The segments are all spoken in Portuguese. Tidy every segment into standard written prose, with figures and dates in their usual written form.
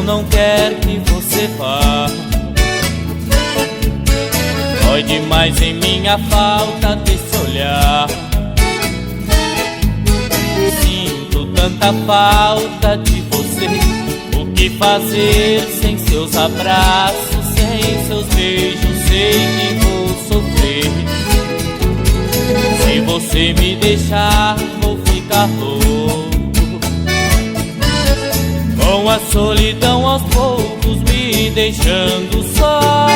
coração não quer que você vá. Dói demais em minha falta desse olhar. Sinto tanta falta de você. O que fazer sem seus abraços, sem seus beijos? Sei que vou sofrer. Se você me deixar, vou ficar louco, com a solidão aos poucos me deixando só.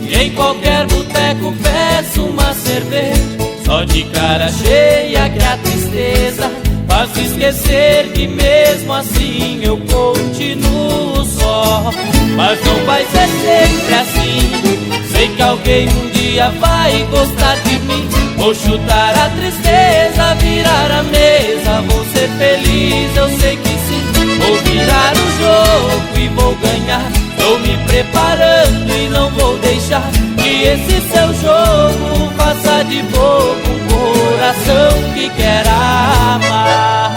E em qualquer boteco peço uma cerveja, só de cara cheia que a tristeza faz esquecer que mesmo assim eu continuo só. Mas não vai ser sempre assim, sei que alguém um dia vai gostar de mim. Vou chutar a tristeza, virar a mesa, vou ser feliz, eu sei que sim. Vou virar o jogo e vou ganhar. Tô me preparando e não vou deixar que esse seu jogo faça de bobo um coração que quer amar.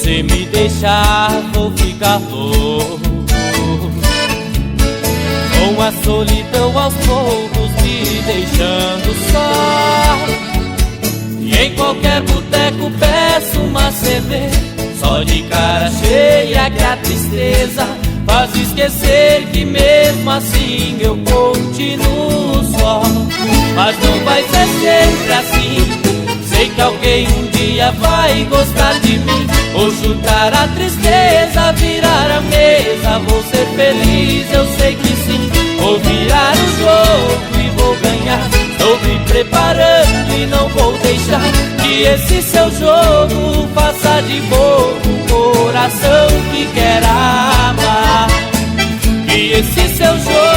Se me deixar, vou ficar louco, com a solidão aos poucos me deixando só. E em qualquer boteco peço uma cerveja, só de cara cheia que a tristeza faz esquecer que mesmo assim eu continuo só. Mas não vai ser sempre assim, sei que alguém um dia vai gostar de mim. Vou chutar a tristeza, virar a mesa, vou ser feliz, eu sei que sim. Vou virar o jogo e vou ganhar. Estou me preparando e não vou deixar que esse seu jogo faça de bobo um coração que quer amar. Que esse seu jogo